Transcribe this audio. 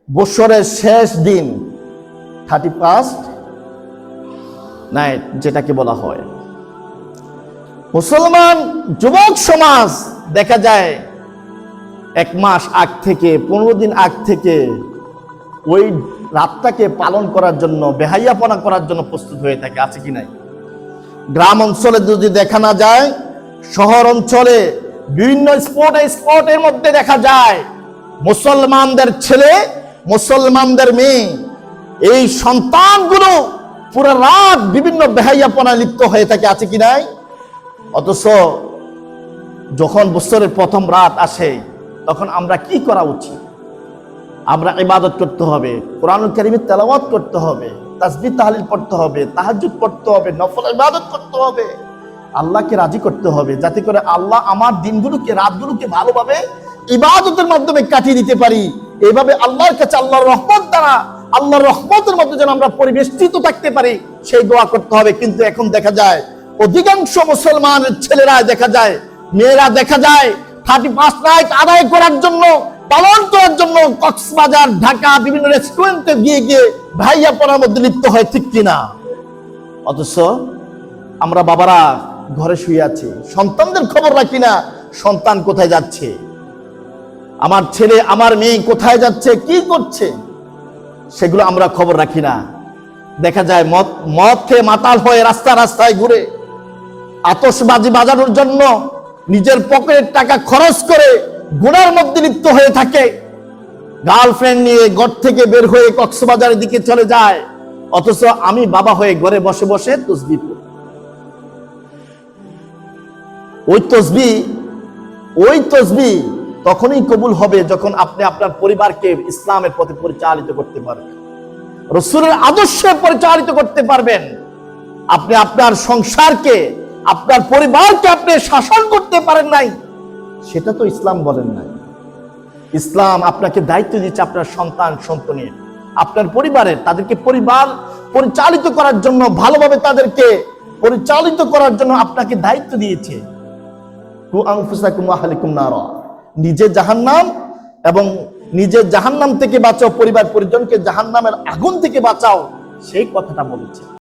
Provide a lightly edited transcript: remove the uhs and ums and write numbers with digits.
বছরের শেষ দিন 31st নাইট যেটাকে বলা হয়, মুসলমান যুবক সমাজ দেখা যায় 1 মাস আগ থেকে 15 দিন আগ থেকে ওই রাতটাকে পালন করার জন্য, বেহাইয়াপনা করার জন্য প্রস্তুত হয়ে থাকে। আছে কি নাই? গ্রাম অঞ্চলে যদি দেখা না যায়, শহর অঞ্চলে বিভিন্ন স্পটের মধ্যে দেখা যায় মুসলমানদের ছেলে, মুসলমানদের মেয়ে, এই সন্তানগুলো পুরো রাত বিভিন্ন বেহাইয়াপনা লিপ্ত হয়ে থাকে। আছে কি নাই? অথচ যখন বছরের প্রথম রাত আসে তখন আমরা কি করা উচিত? আমরা ইবাদত করতে হবে, কোরআনুল কারীমের তেলাওয়াত করতে হবে, তাসবিহ তাহলিল পড়তে হবে, তাহাজ্জুদ পড়তে হবে, নফল ইবাদত করতে হবে, আল্লাহকে রাজি করতে হবে, যাতে করে আল্লাহ আমার দিনগুলোকে, রাতগুলোকে ভালোভাবে ইবাদতের মাধ্যমে কাটিয়ে দিতে পারি। এইভাবে আল্লাহর কাছে আল্লাহর রহমত দ্বারা, আল্লাহর রহমতের মধ্যে যেন আমরা পরিবেষ্টিত থাকতে পারি, সেই দোয়া করতে হবে। কিন্তু এখন দেখা যায় অধিকাংশ মুসলমানের ছেলেরা দেখা যায়, মেয়েরা দেখা যায় 31 নাইট আদায় করার জন্য, পালন করার জন্য কক্সবাজার, ঢাকা বিভিন্ন রেস্টুরেন্টে গিয়ে ভাইয়াপনার মধ্যে লিপ্ত হয়। ঠিক কিনা? অথচ আমরা বাবারা ঘরে শুয়ে আছি, সন্তানদের খবর রাখি না। সন্তান কোথায় যাচ্ছে, আমার ছেলে আমার মেয়ে কোথায় যাচ্ছে, কি করছে, সেগুলো আমরা খবর রাখি না। দেখা যায় মদ খেয়ে মাতাল হয়ে রাস্তায় ঘুরে আতশবাজি বাজানোর জন্য নিজের পকেটের টাকা খরচ করে গুনার মধ্যে লিপ্ত হয়ে থাকে। গার্লফ্রেন্ড নিয়ে ঘর থেকে বের হয়ে কক্সবাজারের দিকে চলে যায়। অথচ আমি বাবা হয়ে ঘরে বসে বসে তসবিহ পড়ি। ওই তসবিহ তখনই কবুল হবে যখন আপনি আপনার পরিবারকে ইসলামের পথে পরিচালিত করতে পারবেন, রাসূলের আদর্শে পরিচালিত করতে পারবেন। আপনি আপনার সংসারকে, আপনার পরিবারকে আপনি শাসন করতে পারেন নাই, সেটা তো ইসলাম বলেন নাই। ইসলাম আপনাকে দায়িত্ব দিচ্ছে আপনার সন্তান সন্ততির, আপনার পরিবারের, তাদেরকে পরিবার পরিচালিত করার জন্য, ভালোভাবে তাদেরকে পরিচালিত করার জন্য আপনাকে দায়িত্ব দিয়েছে। কু আনফুসাকুম ওয়া আহলিকুম নারা, নিজে জাহান্নাম এবং নিজের জাহান্নাম থেকে বাঁচাও, পরিবার পরিজনকে জাহান্নামের আগুন থেকে বাঁচাও, সেই কথাটা বলেছে।